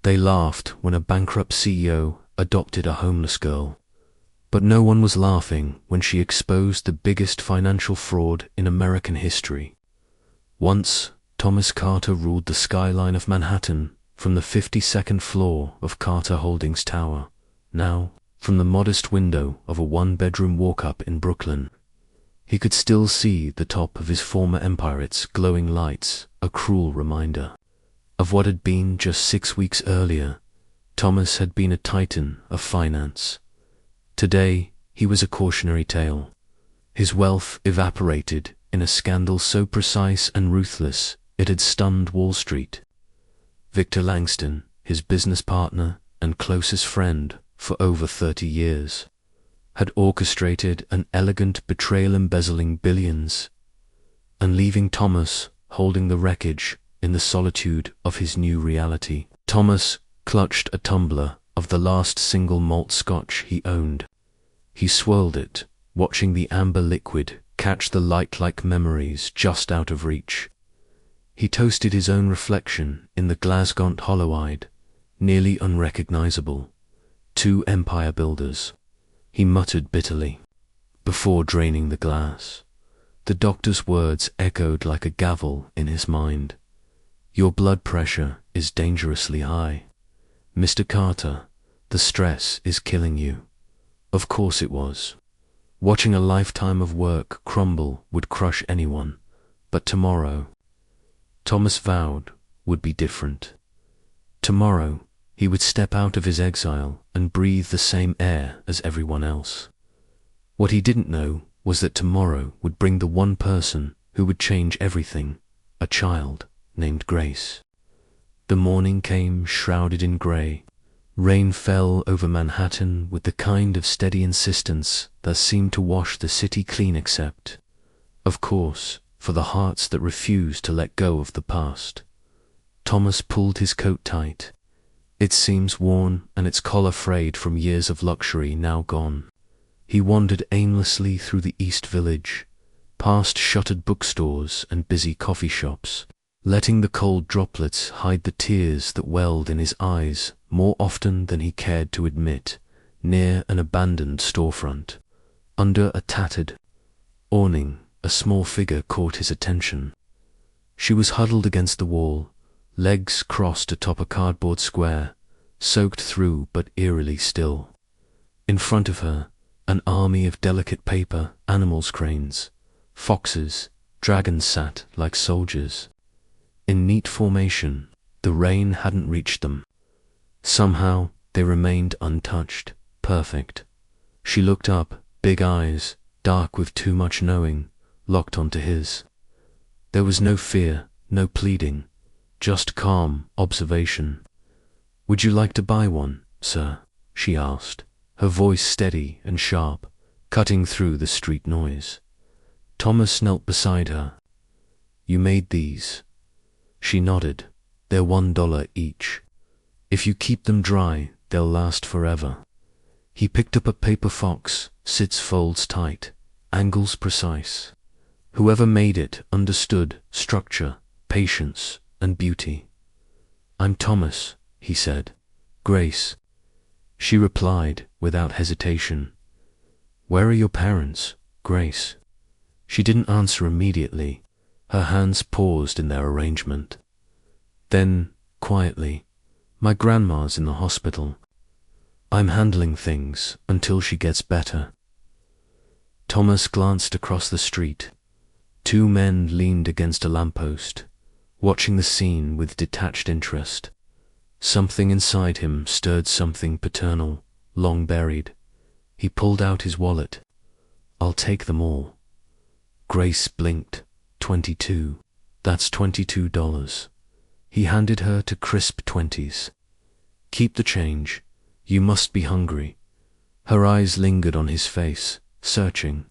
They laughed when a bankrupt CEO adopted a homeless girl. But no one was laughing when she exposed the biggest financial fraud in American history. Once, Thomas Carter ruled the skyline of Manhattan from the 52nd floor of Carter Holdings Tower. Now, from the modest window of a one-bedroom walk-up in Brooklyn, he could still see the top of his former empire's glowing lights, a cruel reminder of what had been just 6 weeks earlier. Thomas had been a titan of finance. Today, he was a cautionary tale. His wealth evaporated in a scandal so precise and ruthless it had stunned Wall Street. Victor Langston, his business partner and closest friend for over 30 years, had orchestrated an elegant betrayal embezzling billions and leaving Thomas holding the wreckage in the solitude of his new reality. Thomas clutched a tumbler of the last single malt scotch he owned. He swirled it, watching the amber liquid catch the light like memories just out of reach. He toasted his own reflection in the Glasgaunt hollow-eyed, nearly unrecognizable. 2 empire builders, he muttered bitterly, before draining the glass. The doctor's words echoed like a gavel in his mind. Your blood pressure is dangerously high. Mr. Carter, the stress is killing you. Of course it was. Watching a lifetime of work crumble would crush anyone, but tomorrow, Thomas vowed, would be different. Tomorrow, he would step out of his exile and breathe the same air as everyone else. What he didn't know was that tomorrow would bring the one person who would change everything, a child named Grace. The morning came shrouded in grey. Rain fell over Manhattan with the kind of steady insistence that seemed to wash the city clean except, of course, for the hearts that refused to let go of the past. Thomas pulled his coat tight. Its seams worn and its collar frayed from years of luxury now gone. He wandered aimlessly through the East Village, past shuttered bookstores and busy coffee shops, letting the cold droplets hide the tears that welled in his eyes more often than he cared to admit, near an abandoned storefront. Under a tattered awning, a small figure caught his attention. She was huddled against the wall, legs crossed atop a cardboard square, soaked through but eerily still. In front of her, an army of delicate paper animals cranes, foxes, dragons sat like soldiers. In neat formation, the rain hadn't reached them. Somehow, they remained untouched, perfect. She looked up, big eyes, dark with too much knowing, locked onto his. There was no fear, no pleading, just calm observation. "Would you like to buy one, sir?" she asked, her voice steady and sharp, cutting through the street noise. Thomas knelt beside her. "You made these?" She nodded. "They're $1 each. If you keep them dry, they'll last forever." He picked up a paper fox, sits folds tight, angles precise. Whoever made it understood structure, patience, and beauty. "I'm Thomas," he said. "Grace." She replied without hesitation. "Where are your parents, Grace?" She didn't answer immediately. Her hands paused in their arrangement. Then, quietly, "My grandma's in the hospital. I'm handling things until she gets better." Thomas glanced across the street. 2 men leaned against a lamppost, watching the scene with detached interest. Something inside him stirred something paternal, long buried. He pulled out his wallet. "I'll take them all." Grace blinked. 22. That's $22. He handed her 2 crisp 20s. "Keep the change. You must be hungry." Her eyes lingered on his face, searching.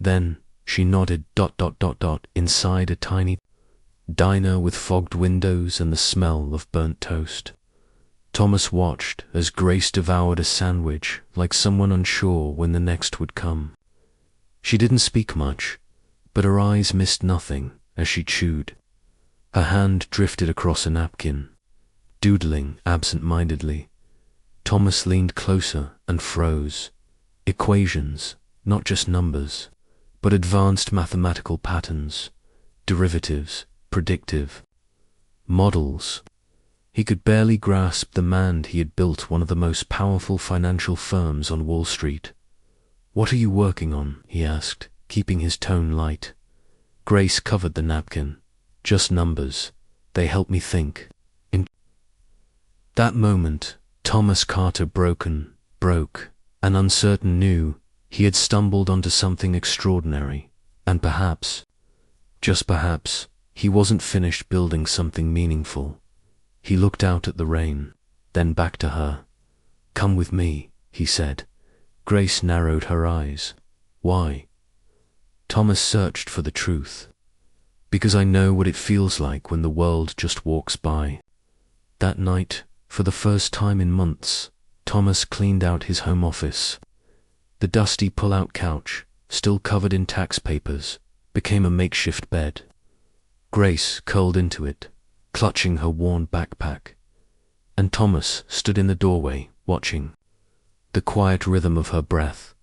Then she nodded ... inside a tiny diner with fogged windows and the smell of burnt toast. Thomas watched as Grace devoured a sandwich like someone unsure when the next would come. She didn't speak much, but her eyes missed nothing as she chewed. Her hand drifted across a napkin. doodling absent-mindedly. Thomas leaned closer and froze. Equations, not just numbers, but advanced mathematical patterns, derivatives, predictive models. He could barely grasp the man he had built one of the most powerful financial firms on Wall Street. "What are you working on?" he asked, keeping his tone light. Grace covered the napkin. "Just numbers. They help me think." In that moment, Thomas Carter broke, and uncertain knew he had stumbled onto something extraordinary, and perhaps, just perhaps, he wasn't finished building something meaningful. He looked out at the rain, then back to her. "Come with me," he said. Grace narrowed her eyes. "Why?" Thomas searched for the truth. "Because I know what it feels like when the world just walks by." That night, for the first time in months, Thomas cleaned out his home office. The dusty pull-out couch, still covered in tax papers, became a makeshift bed. Grace curled into it, clutching her worn backpack, and Thomas stood in the doorway, watching the quiet rhythm of her breath,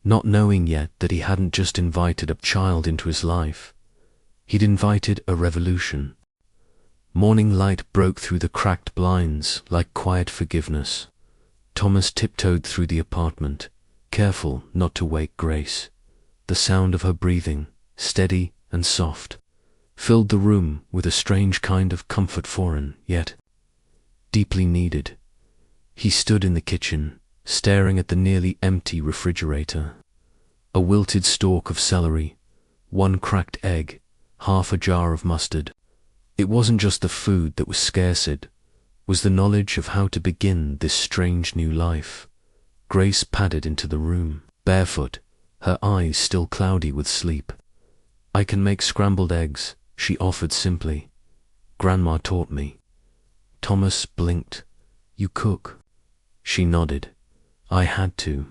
not knowing yet that he hadn't just invited a child into his life. He'd invited a revolution. Morning light broke through the cracked blinds like quiet forgiveness. Thomas tiptoed through the apartment, careful not to wake Grace. The sound of her breathing, steady and soft, filled the room with a strange kind of comfort, foreign, yet deeply needed. He stood in the kitchen, staring at the nearly empty refrigerator. A wilted stalk of celery, one cracked egg, half a jar of mustard. It wasn't just the food that was scarce, it was the knowledge of how to begin this strange new life. Grace padded into the room, barefoot, her eyes still cloudy with sleep. "I can make scrambled eggs," she offered simply. "Grandma taught me." Thomas blinked. "You cook?" She nodded. "I had to.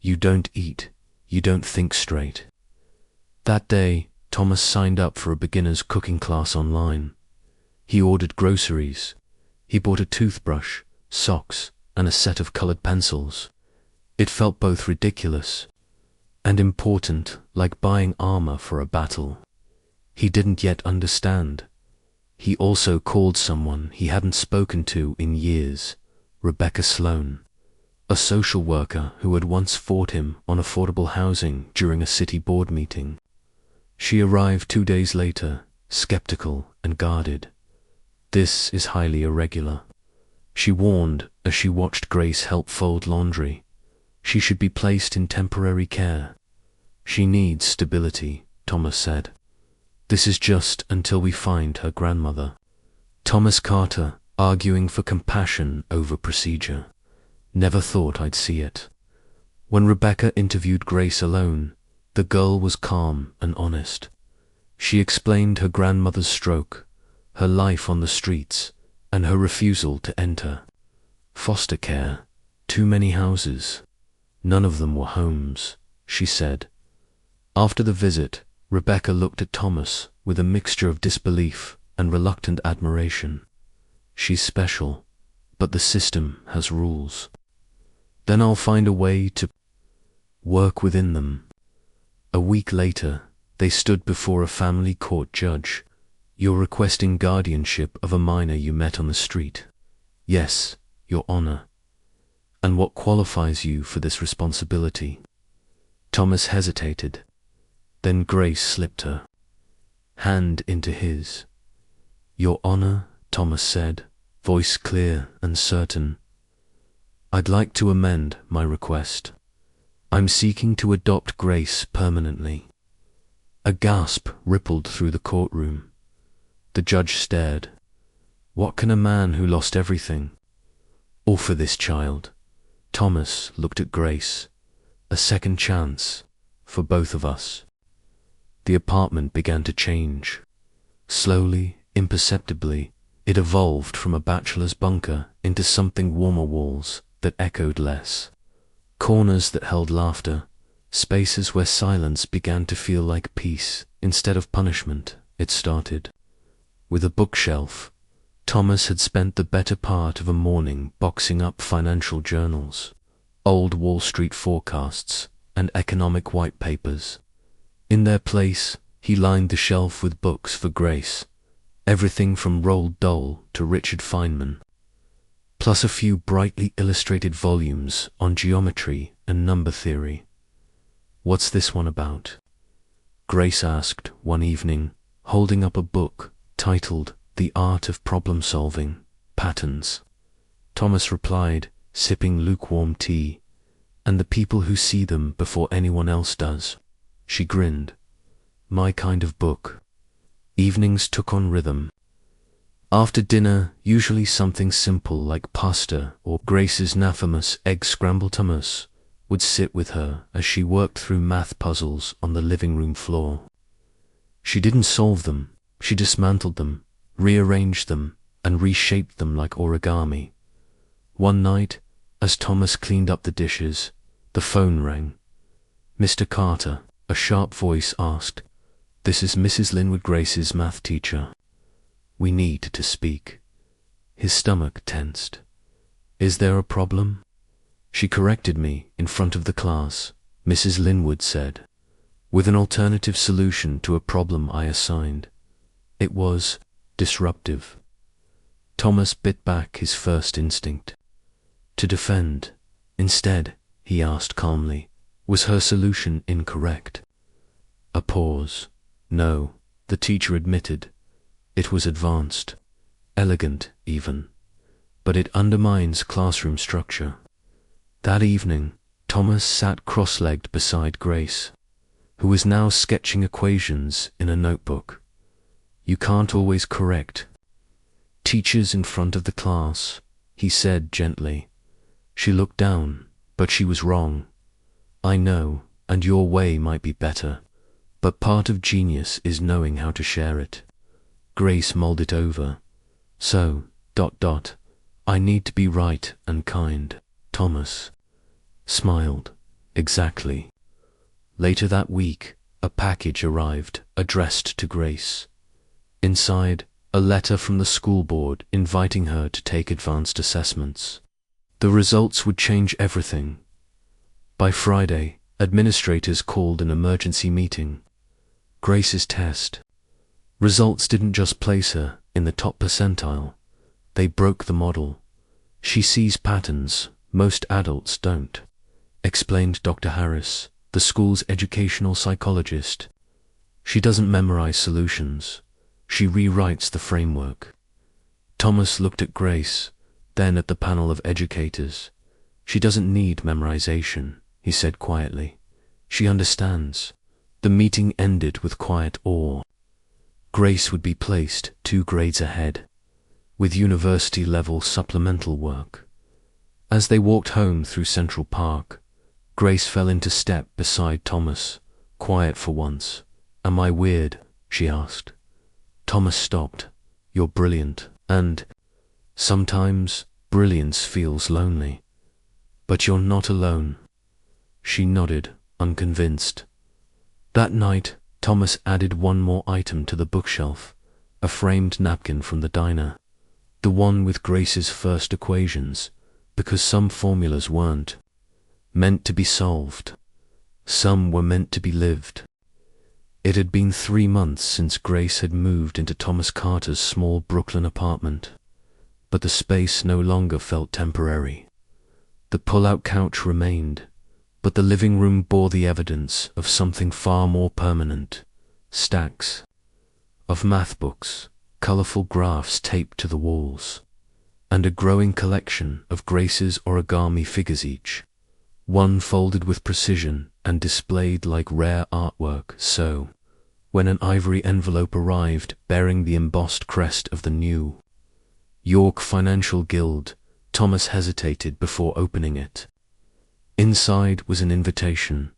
You don't eat. You don't think straight." That day, Thomas signed up for a beginner's cooking class online. He ordered groceries. He bought a toothbrush, socks, and a set of colored pencils. It felt both ridiculous and important, like buying armor for a battle he didn't yet understand. He also called someone he hadn't spoken to in years, Rebecca Sloan, a social worker who had once fought him on affordable housing during a city board meeting. She arrived 2 days later, skeptical and guarded. "This is highly irregular," she warned as she watched Grace help fold laundry. "She should be placed in temporary care." "She needs stability," Thomas said. "This is just until we find her grandmother." Thomas Carter, arguing for compassion over procedure. Never thought I'd see it. When Rebecca interviewed Grace alone, the girl was calm and honest. She explained her grandmother's stroke, her life on the streets, and her refusal to enter foster care. "Too many houses. None of them were homes," she said. After the visit, Rebecca looked at Thomas with a mixture of disbelief and reluctant admiration. "She's special, but the system has rules. Then I'll find a way to work within them." A week later, they stood before a family court judge. "You're requesting guardianship of a minor you met on the street." "Yes, Your Honor." "And what qualifies you for this responsibility?" Thomas hesitated. Then Grace slipped her hand into his. "Your Honor," Thomas said, voice clear and certain, "I'd like to amend my request. I'm seeking to adopt Grace permanently." A gasp rippled through the courtroom. The judge stared. What can a man who lost everything offer this child? Thomas looked at Grace. "A second chance for both of us." The apartment began to change. Slowly, imperceptibly, it evolved from a bachelor's bunker into something warmer, walls that echoed less, corners that held laughter, spaces where silence began to feel like peace instead of punishment. It started with a bookshelf, Thomas had spent the better part of a morning boxing up financial journals, old Wall Street forecasts, and economic white papers. In their place, he lined the shelf with books for Grace, everything from Roald Dahl to Richard Feynman, plus a few brightly illustrated volumes on geometry and number theory. "What's this one about?" Grace asked one evening, holding up a book titled The Art of Problem Solving, Patterns. Thomas replied, sipping lukewarm tea, "And the people who see them before anyone else does." She grinned. "My kind of book." Evenings took on rhythm. After dinner, usually something simple like pasta or Grace's infamous egg scrambled hummus would sit with her as she worked through math puzzles on the living room floor. She didn't solve them, she dismantled them, rearranged them, and reshaped them like origami. One night, as Thomas cleaned up the dishes, the phone rang. "Mr. Carter," a sharp voice asked. "This is Mrs. Linwood, Grace's math teacher. We need to speak." His stomach tensed. "Is there a problem?" "She corrected me in front of the class," Mrs. Linwood said, "with an alternative solution to a problem I assigned. It was disruptive." Thomas bit back his first instinct to defend. Instead, he asked calmly, "Was her solution incorrect?" A pause. "No," the teacher admitted. "It was advanced, elegant even, but it undermines classroom structure." That evening, Thomas sat cross-legged beside Grace, who was now sketching equations in a notebook. "You can't always correct teachers in front of the class," he said gently. She looked down, but she was wrong. "I know, and your way might be better, but part of genius is knowing how to share it." Grace mulled it over. "So, I need to be right and kind." Thomas smiled. "Exactly." Later that week, a package arrived, addressed to Grace. Inside, a letter from the school board inviting her to take advanced assessments. The results would change everything. By Friday, administrators called an emergency meeting. Grace's test. Results didn't just place her in the top percentile. They broke the model. "She sees patterns most adults don't," explained Dr. Harris, the school's educational psychologist. "She doesn't memorize solutions. She rewrites the framework." Thomas looked at Grace, then at the panel of educators. "She doesn't need memorization," he said quietly. "She understands." The meeting ended with quiet awe. Grace would be placed 2 grades ahead, with university-level supplemental work. As they walked home through Central Park, Grace fell into step beside Thomas, quiet for once. "Am I weird?" she asked. Thomas stopped. "You're brilliant, and sometimes brilliance feels lonely. But you're not alone." She nodded, unconvinced. That night, Thomas added one more item to the bookshelf, a framed napkin from the diner, the one with Grace's first equations, because some formulas weren't meant to be solved. Some were meant to be lived. It had been 3 months since Grace had moved into Thomas Carter's small Brooklyn apartment, but the space no longer felt temporary. The pull-out couch remained, but the living room bore the evidence of something far more permanent: stacks of math books, colorful graphs taped to the walls, and a growing collection of Grace's origami figures, each one folded with precision and displayed like rare artwork. So, when an ivory envelope arrived bearing the embossed crest of the New York Financial Guild, Thomas hesitated before opening it. Inside was an invitation: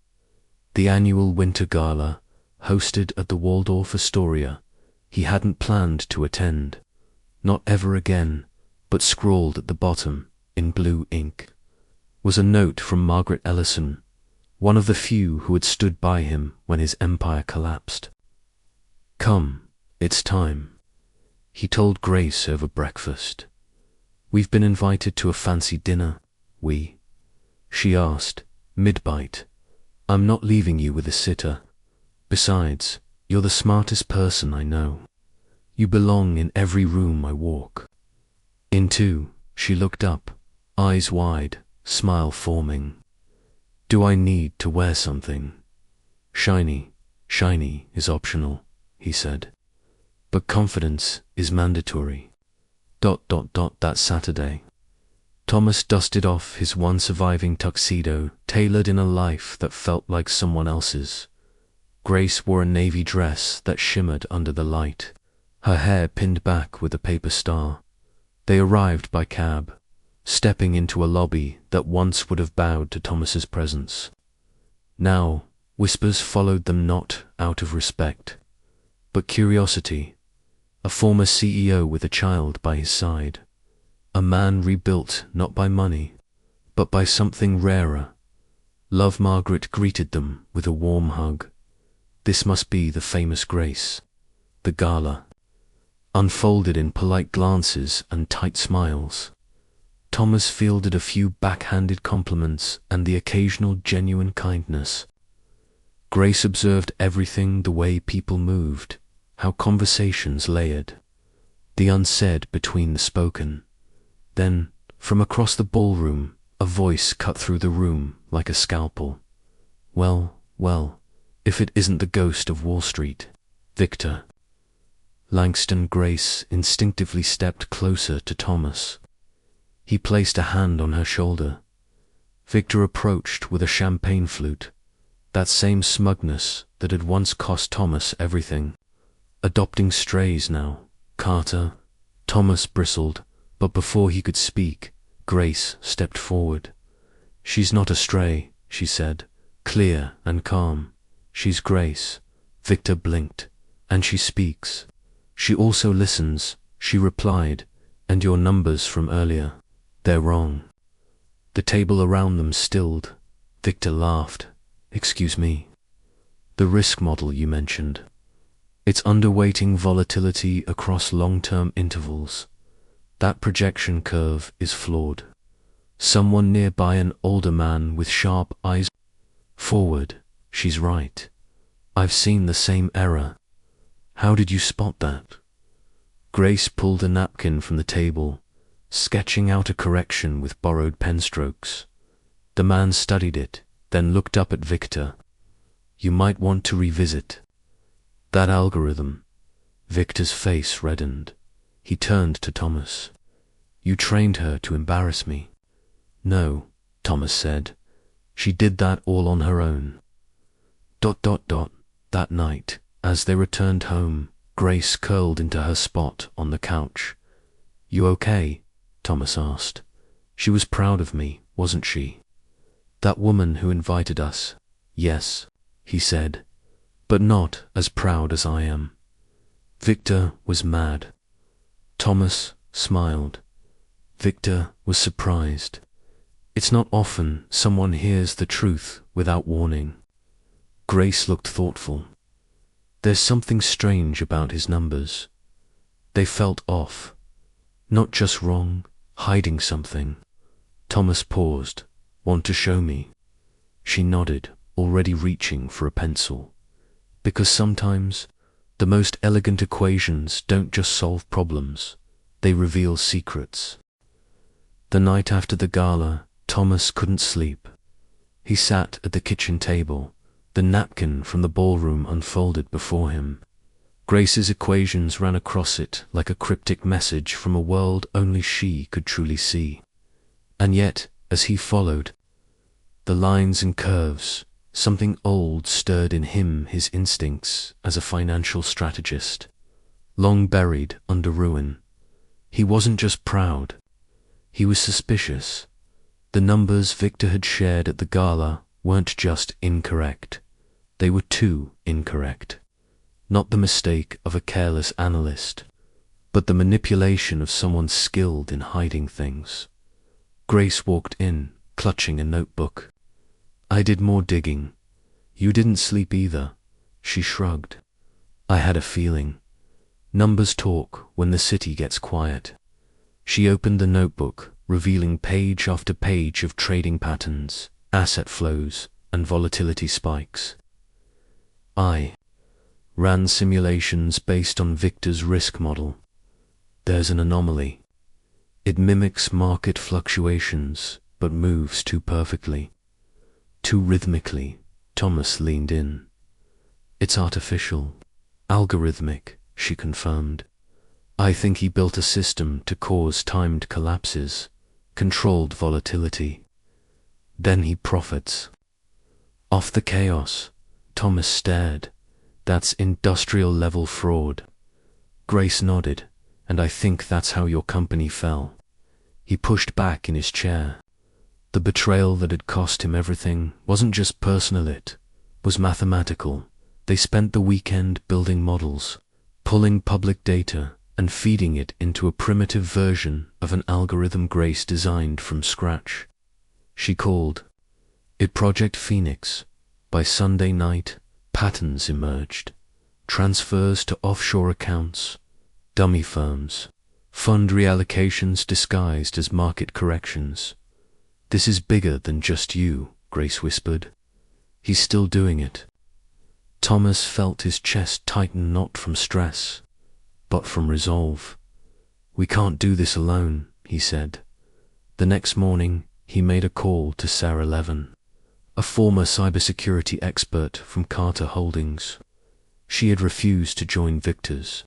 the annual winter gala, hosted at the Waldorf Astoria. He hadn't planned to attend, not ever again, but scrawled at the bottom, in blue ink, was a note from Margaret Ellison, one of the few who had stood by him when his empire collapsed. "Come, it's time." he told Grace over breakfast. "We've been invited to a fancy dinner, we?" she asked, mid-bite. "I'm not leaving you with a sitter. Besides, you're the smartest person I know. You belong in every room I walk into." She looked up, eyes wide, smile forming. "Do I need to wear something?" "Shiny is optional," he said. "But confidence is mandatory. ... That Saturday." Thomas dusted off his one surviving tuxedo, tailored in a life that felt like someone else's. Grace wore a navy dress that shimmered under the light, her hair pinned back with a paper star. They arrived by cab, stepping into a lobby that once would have bowed to Thomas's presence. Now, whispers followed them, not out of respect, but curiosity. A former CEO with a child by his side. A man rebuilt not by money, but by something rarer. Love Margaret greeted them with a warm hug. This must be the famous Grace. The gala unfolded in polite glances and tight smiles. Thomas fielded a few backhanded compliments and the occasional genuine kindness. Grace observed everything, the way people moved, how conversations layered, the unsaid between the spoken. Then, from across the ballroom, a voice cut through the room like a scalpel. Well, if it isn't the ghost of Wall Street, Victor." Langston. Grace instinctively stepped closer to Thomas. He placed a hand on her shoulder. Victor approached with a champagne flute, that same smugness that had once cost Thomas everything. "Adopting strays now, Carter." Thomas bristled, but before he could speak, Grace stepped forward. "She's not a stray," she said, clear and calm. "She's Grace." Victor blinked. "And she speaks. She also listens," she replied. "And your numbers from earlier, they're wrong." The table around them stilled. Victor laughed. "Excuse me. The risk model you mentioned. It's underweighting volatility across long-term intervals. That projection curve is flawed." Someone nearby, an older man with sharp eyes, forward. "She's right. I've seen the same error. How did you spot that?" Grace pulled a napkin from the table, sketching out a correction with borrowed pen strokes. The man studied it, then looked up at Victor. "You might want to revisit that algorithm." Victor's face reddened. He turned to Thomas. "You trained her to embarrass me." "No," Thomas said. "She did that all on her own." ... That night, as they returned home, Grace curled into her spot on the couch. "You okay?" Thomas asked. "She was proud of me, wasn't she?" "That woman who invited us, yes," he said, "but not as proud as I am." Victor was mad. Thomas smiled. Victor was surprised. It's not often someone hears the truth without warning. Grace looked thoughtful. There's something strange about his numbers. They felt off. Not just wrong, hiding something. Thomas paused. "Want to show me?" She nodded, already reaching for a pencil. Because sometimes the most elegant equations don't just solve problems, they reveal secrets. The night after the gala, Thomas couldn't sleep. He sat at the kitchen table, the napkin from the ballroom unfolded before him. Grace's equations ran across it like a cryptic message from a world only she could truly see. And yet, as he followed the lines and curves, something old stirred in him, his instincts as a financial strategist, long buried under ruin. He wasn't just proud. He was suspicious. The numbers Victor had shared at the gala weren't just incorrect. They were too incorrect. Not the mistake of a careless analyst, but the manipulation of someone skilled in hiding things. Grace walked in, clutching a notebook. "I did more digging." "You didn't sleep either." She shrugged. "I had a feeling." Numbers talk when the city gets quiet. She opened the notebook, revealing page after page of trading patterns, asset flows, and volatility spikes. I ran simulations based on Victor's risk model. There's an anomaly. It mimics market fluctuations, but moves too perfectly. Too rhythmically. Thomas leaned in. It's artificial. Algorithmic, she confirmed. I think he built a system to cause timed collapses, controlled volatility. Then he profits. Off the chaos. Thomas stared. That's industrial-level fraud. Grace nodded. And I think that's how your company fell. He pushed back in his chair. The betrayal that had cost him everything wasn't just personal, it was mathematical. They spent the weekend building models, pulling public data, and feeding it into a primitive version of an algorithm Grace designed from scratch. She called it Project Phoenix. By Sunday night, patterns emerged. Transfers to offshore accounts, dummy firms, fund reallocations disguised as market corrections. This is bigger than just you, Grace whispered. He's still doing it. Thomas felt his chest tighten, not from stress, but from resolve. We can't do this alone, he said. The next morning, he made a call to Sarah Levin, a former cybersecurity expert from Carter Holdings. She had refused to join Victor's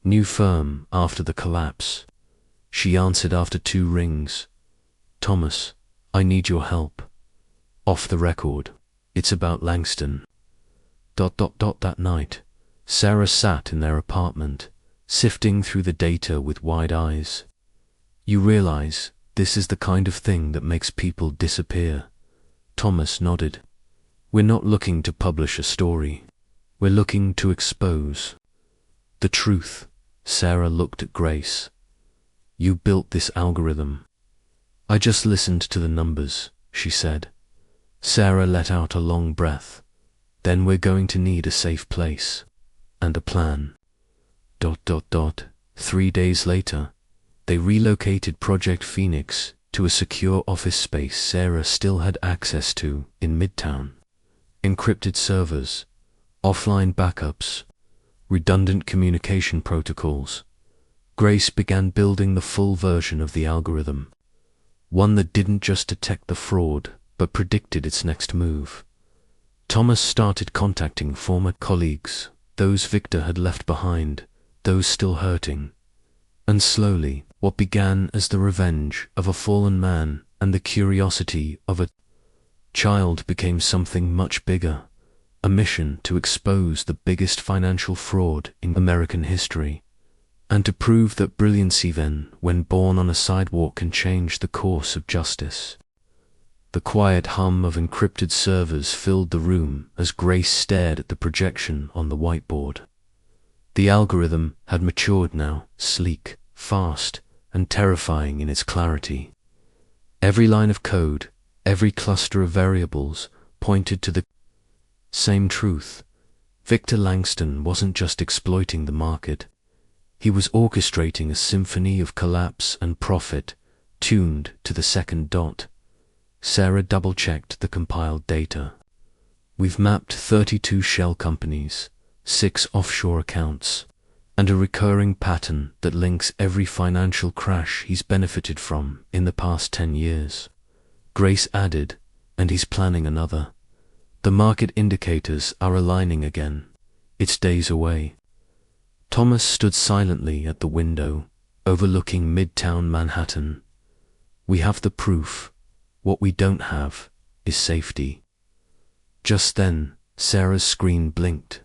new firm after the collapse. She answered after 2 rings. Thomas, I need your help. Off the record. It's about Langston. That night, Sarah sat in their apartment, sifting through the data with wide eyes. You realize this is the kind of thing that makes people disappear. Thomas nodded. We're not looking to publish a story. We're looking to expose the truth. Sarah looked at Grace. You built this algorithm. I just listened to the numbers, she said. Sarah let out a long breath. Then we're going to need a safe place. And a plan. 3 days later, they relocated Project Phoenix to a secure office space Sarah still had access to in Midtown. Encrypted servers, offline backups, redundant communication protocols. Grace began building the full version of the algorithm, one that didn't just detect the fraud, but predicted its next move. Thomas started contacting former colleagues, those Victor had left behind, those still hurting. And slowly, what began as the revenge of a fallen man and the curiosity of a child became something much bigger. A mission to expose the biggest financial fraud in American history, and to prove that brilliancy then, when born on a sidewalk, can change the course of justice. The quiet hum of encrypted servers filled the room as Grace stared at the projection on the whiteboard. The algorithm had matured now, sleek, fast, and terrifying in its clarity. Every line of code, every cluster of variables pointed to the same truth. Victor Langston wasn't just exploiting the market. He was orchestrating a symphony of collapse and profit, tuned to the second dot. Sarah double-checked the compiled data. We've mapped 32 shell companies, 6 offshore accounts, and a recurring pattern that links every financial crash he's benefited from in the past 10 years. Grace added, and he's planning another. The market indicators are aligning again. It's days away. Thomas stood silently at the window, overlooking Midtown Manhattan. We have the proof. What we don't have is safety. Just then, Sarah's screen blinked.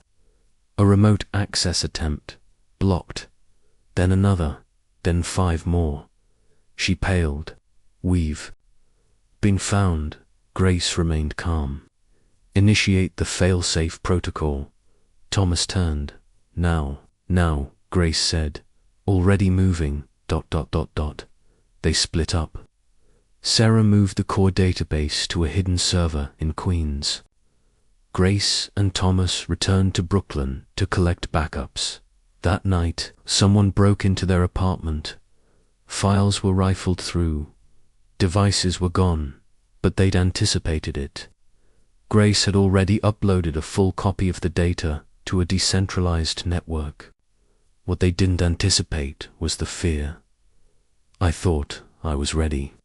A remote access attempt. Blocked. Then another. Then 5 more. She paled. We've been found. Grace remained calm. Initiate the fail-safe protocol. Thomas turned. Now, Grace said. Already moving. They split up. Sarah moved the core database to a hidden server in Queens. Grace and Thomas returned to Brooklyn to collect backups. That night, someone broke into their apartment. Files were rifled through. Devices were gone, but they'd anticipated it. Grace had already uploaded a full copy of the data to a decentralized network. What they didn't anticipate was the fear. "I thought I was ready,"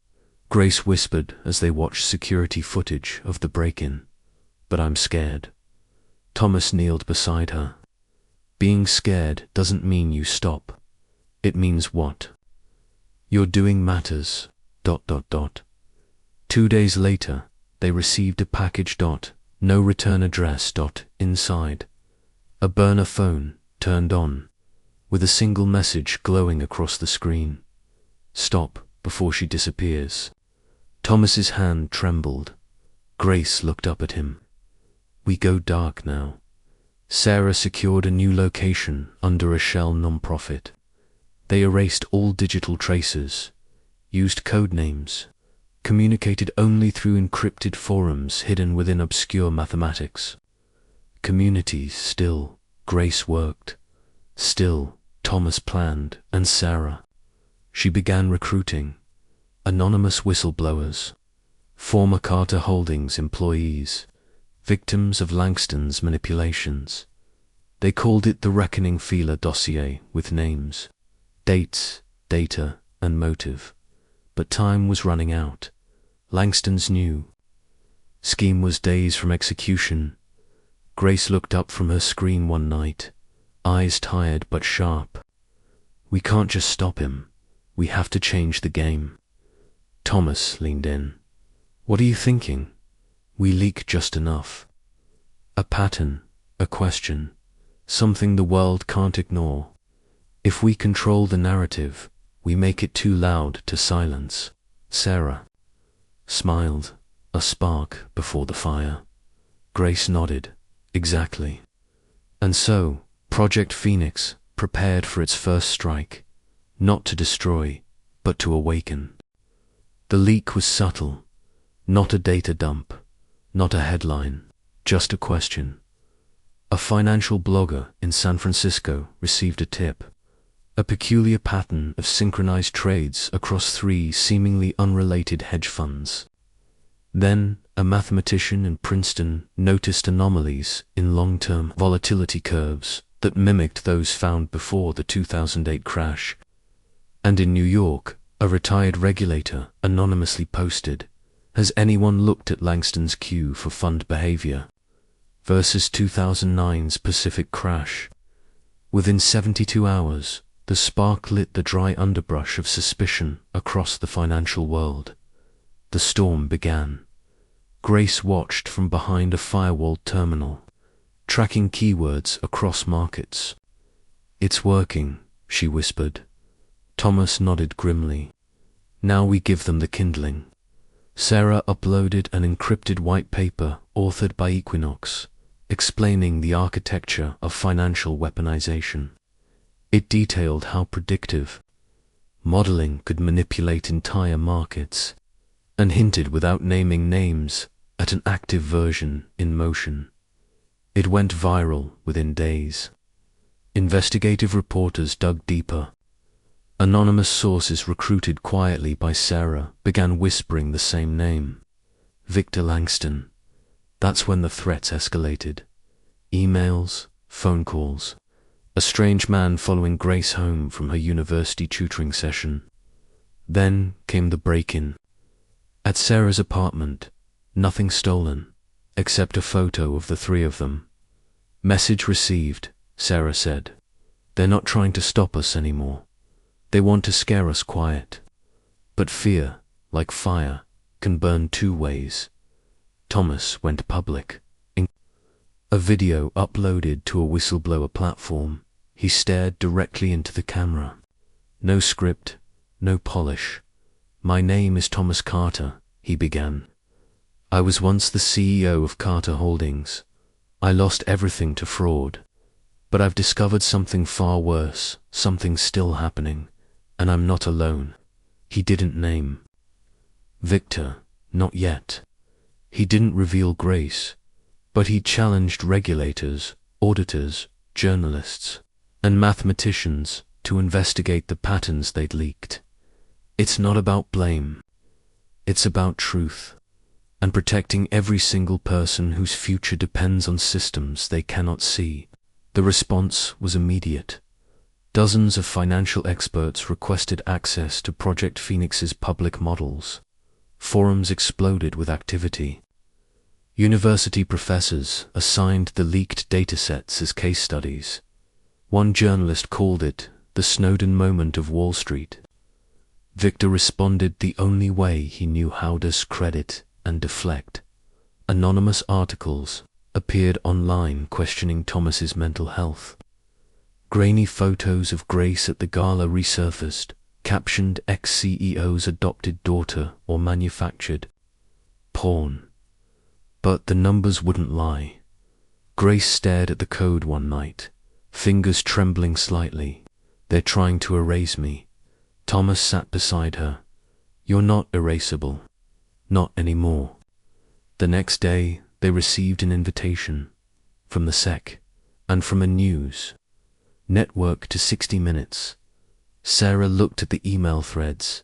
Grace whispered as they watched security footage of the break-in. "But I'm scared." Thomas kneeled beside her. "Being scared doesn't mean you stop. It means what you're doing matters. ... 2 days later, they received a package. No return address. Inside, a burner phone turned on, with a single message glowing across the screen. "Stop before she disappears." Thomas's hand trembled. Grace looked up at him. "We go dark now." Sarah secured a new location under a shell nonprofit. They erased all digital traces, used code names, communicated only through encrypted forums hidden within obscure mathematics. Communities still, Grace worked. Still, Thomas planned, and Sarah. She began recruiting anonymous whistleblowers, former Carter Holdings employees, victims of Langston's manipulations. They called it the Reckoning Feeler dossier, with names, dates, data, and motive. But time was running out. Langston's new scheme was days from execution. Grace looked up from her screen one night, eyes tired but sharp. "We can't just stop him. We have to change the game." Thomas leaned in. "What are you thinking?" "We leak just enough. A pattern, a question, something the world can't ignore. If we control the narrative, we make it too loud to silence." Sarah smiled, a spark before the fire. Grace nodded. "Exactly." And so, Project Phoenix prepared for its first strike, not to destroy, but to awaken. The leak was subtle, not a data dump, not a headline, just a question. A financial blogger in San Francisco received a tip, a peculiar pattern of synchronized trades across 3 seemingly unrelated hedge funds. Then, a mathematician in Princeton noticed anomalies in long-term volatility curves that mimicked those found before the 2008 crash. And in New York, a retired regulator anonymously posted, "Has anyone looked at Langston's queue for fund behavior versus 2009's Pacific crash?" Within 72 hours, the spark lit the dry underbrush of suspicion across the financial world. The storm began. Grace watched from behind a firewalled terminal, tracking keywords across markets. "It's working," she whispered. Thomas nodded grimly. "Now we give them the kindling." Sarah uploaded an encrypted white paper authored by Equinox, explaining the architecture of financial weaponization. It detailed how predictive modeling could manipulate entire markets, and hinted without naming names at an active version in motion. It went viral within days. Investigative reporters dug deeper. Anonymous sources recruited quietly by Sarah began whispering the same name, Victor Langston. That's when the threats escalated. Emails, phone calls, a strange man following Grace home from her university tutoring session. Then came the break-in. At Sarah's apartment, nothing stolen, except a photo of the 3 of them. "Message received," Sarah said. "They're not trying to stop us anymore. They want to scare us quiet. But fear, like fire, can burn 2 ways." Thomas went public. A video uploaded to a whistleblower platform. He stared directly into the camera. No script, no polish. "My name is Thomas Carter," he began. "I was once the CEO of Carter Holdings. I lost everything to fraud. But I've discovered something far worse, something still happening, and I'm not alone." He didn't name Victor, not yet. He didn't reveal Grace, but he challenged regulators, auditors, journalists. and mathematicians to investigate the patterns they'd leaked. It's not about blame. It's about truth, and protecting every single person whose future depends on systems they cannot see. The response was immediate. Dozens of financial experts requested access to Project Phoenix's public models. Forums exploded with activity. University professors assigned the leaked datasets as case studies. One journalist called it the Snowden moment of Wall Street. Victor responded the only way he knew how: discredit and deflect. Anonymous articles appeared online questioning Thomas's mental health. Grainy photos of Grace at the gala resurfaced, captioned ex-CEO's adopted daughter or manufactured porn. But the numbers wouldn't lie. Grace stared at the code one night, fingers trembling slightly. "They're trying to erase me." Thomas sat beside her. "You're not erasable. Not anymore." The next day, they received an invitation from the SEC and from a news network to 60 Minutes. Sarah looked at the email threads.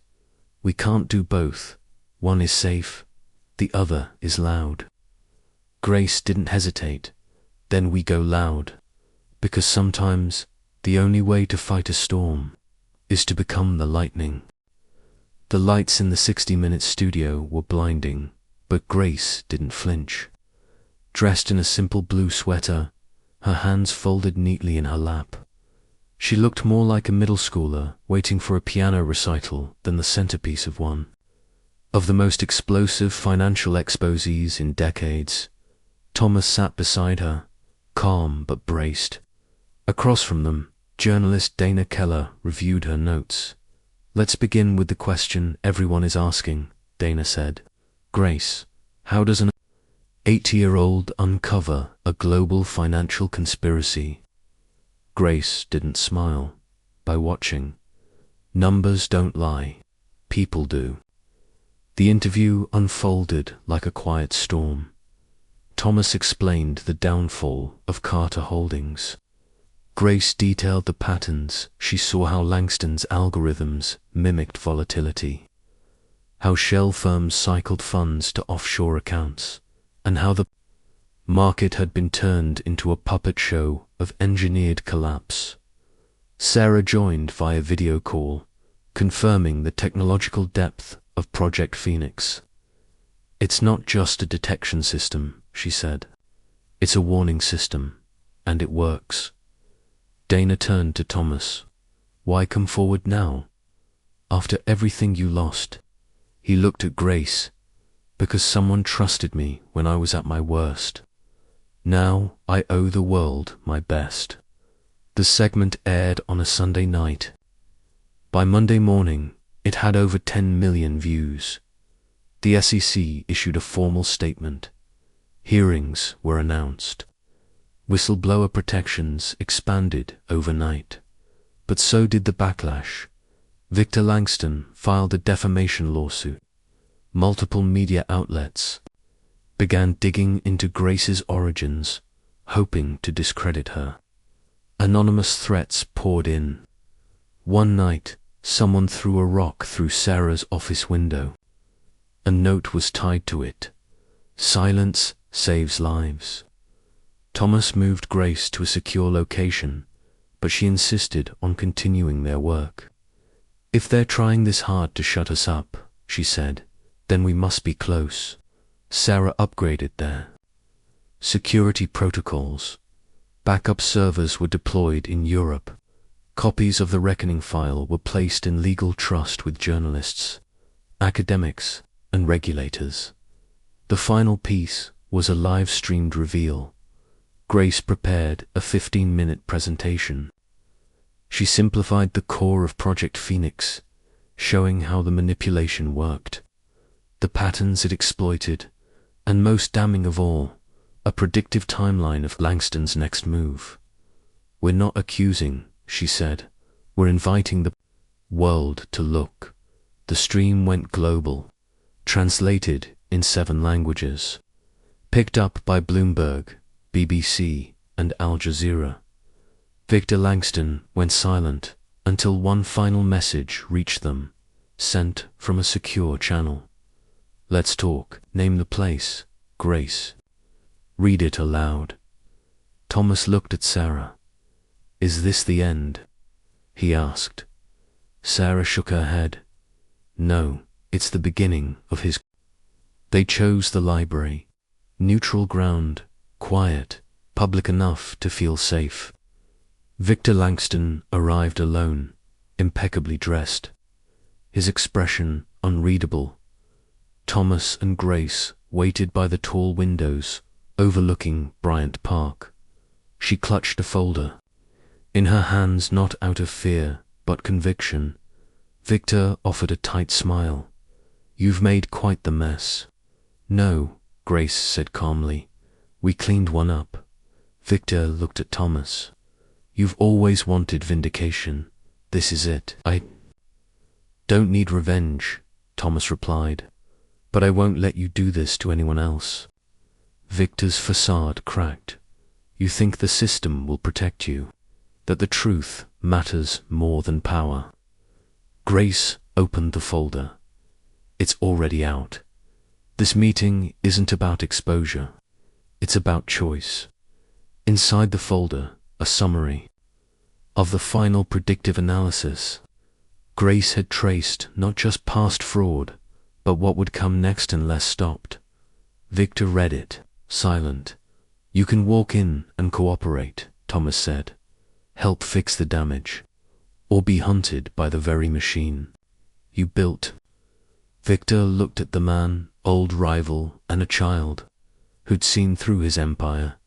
"We can't do both. One is safe, the other is loud." Grace didn't hesitate. "Then we go loud. Because sometimes the only way to fight a storm is to become the lightning." The lights in the 60 Minutes studio were blinding, but Grace didn't flinch. Dressed in a simple blue sweater, her hands folded neatly in her lap, she looked more like a middle schooler waiting for a piano recital than the centerpiece of one. Of the most explosive financial exposés in decades, Thomas sat beside her, calm but braced. Across from them, journalist Dana Keller reviewed her notes. "Let's begin with the question everyone is asking," Dana said. "Grace, how does an 80-year-old uncover a global financial conspiracy?" Grace didn't smile. "By watching. Numbers don't lie. People do." The interview unfolded like a quiet storm. Thomas explained the downfall of Carter Holdings. Grace detailed the patterns. She saw how Langston's algorithms mimicked volatility, how shell firms cycled funds to offshore accounts, and how the market had been turned into a puppet show of engineered collapse. Sarah joined via video call, confirming the technological depth of Project Phoenix. "It's not just a detection system," she said. "It's a warning system, and it works." Dana turned to Thomas. "Why come forward now? After everything you lost?" He looked at Grace. "Because someone trusted me when I was at my worst. Now I owe the world my best." The segment aired on a Sunday night. By Monday morning, it had over 10 million views. The SEC issued a formal statement. Hearings were announced. Whistleblower protections expanded overnight. But so did the backlash. Victor Langston filed a defamation lawsuit. Multiple media outlets began digging into Grace's origins, hoping to discredit her. Anonymous threats poured in. One night, someone threw a rock through Sarah's office window. A note was tied to it. "Silence saves lives." Thomas moved Grace to a secure location, but she insisted on continuing their work. "If they're trying this hard to shut us up," she said, "then we must be close." Sarah upgraded their security protocols. Backup servers were deployed in Europe. Copies of the reckoning file were placed in legal trust with journalists, academics, and regulators. The final piece was a live-streamed reveal. Grace prepared a 15-minute presentation. She simplified the core of Project Phoenix, showing how the manipulation worked, the patterns it exploited, and most damning of all, a predictive timeline of Langston's next move. "We're not accusing," she said. "We're inviting the world to look." The stream went global, translated in 7 languages, picked up by Bloomberg, BBC, and Al Jazeera. Victor Langston went silent until one final message reached them, sent from a secure channel. "Let's talk. Name the place, Grace. Read it aloud." Thomas looked at Sarah. "Is this the end?" he asked. Sarah shook her head. "No, it's the beginning of his." They chose the library. Neutral ground, quiet, public enough to feel safe. Victor Langston arrived alone, impeccably dressed, his expression unreadable. Thomas and Grace waited by the tall windows overlooking Bryant Park. She clutched a folder, in her hands not out of fear but conviction. Victor offered a tight smile. "You've made quite the mess." "No," Grace said calmly. "We cleaned one up." Victor looked at Thomas. "You've always wanted vindication. This is it." "I don't need revenge," Thomas replied, "but I won't let you do this to anyone else." Victor's facade cracked. "You think the system will protect you, that the truth matters more than power." Grace opened the folder. "It's already out. This meeting isn't about exposure. It's about choice." Inside the folder, a summary of the final predictive analysis. Grace had traced not just past fraud, but what would come next unless stopped. Victor read it, silent. "You can walk in and cooperate," Thomas said. "Help fix the damage, or be hunted by the very machine you built." Victor looked at the man, old rival and a child, who'd seen through his empire.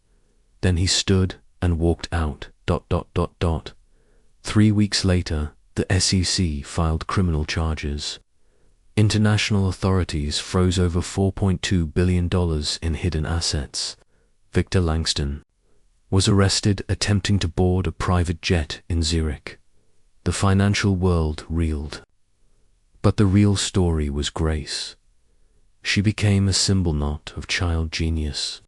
Then he stood and walked out. 3 weeks later, the SEC filed criminal charges. International authorities froze over $4.2 billion in hidden assets. Victor Langston was arrested attempting to board a private jet in Zurich. The financial world reeled. But the real story was Grace. She became a symbol not of child genius,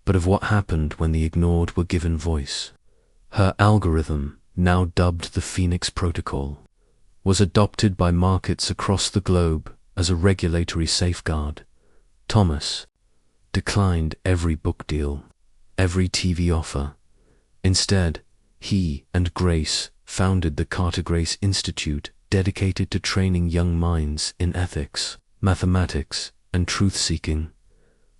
but of what happened when the ignored were given voice. Her algorithm, now dubbed the Phoenix Protocol, was adopted by markets across the globe as a regulatory safeguard. Thomas declined every book deal, every TV offer. Instead, he and Grace founded the Carter Grace Institute, dedicated to training young minds in ethics, mathematics, and truth-seeking.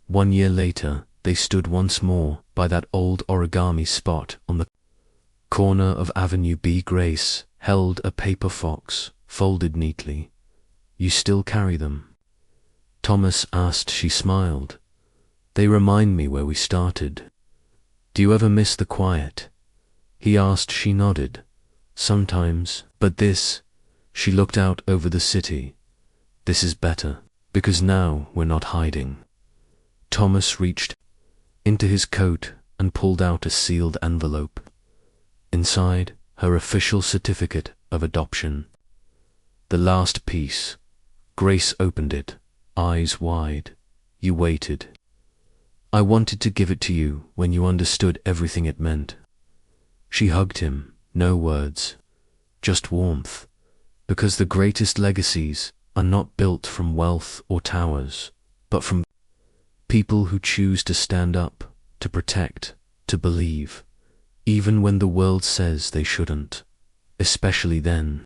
1 year later, they stood once more by that old origami spot on the corner of Avenue B. Grace held a paper fox, folded neatly. "You still carry them?" Thomas asked. She smiled. "They remind me where we started." "Do you ever miss the quiet?" he asked. She nodded. "Sometimes, but this," she looked out over the city, "this is better, because now we're not hiding." Thomas reached into his coat and pulled out a sealed envelope. Inside, her official certificate of adoption. The last piece. Grace opened it, eyes wide. "You waited. I wanted to give it to you when you understood everything it meant." She hugged him, no words, just warmth, because the greatest legacies are not built from wealth or towers, but from people who choose to stand up, to protect, to believe, even when the world says they shouldn't, especially then.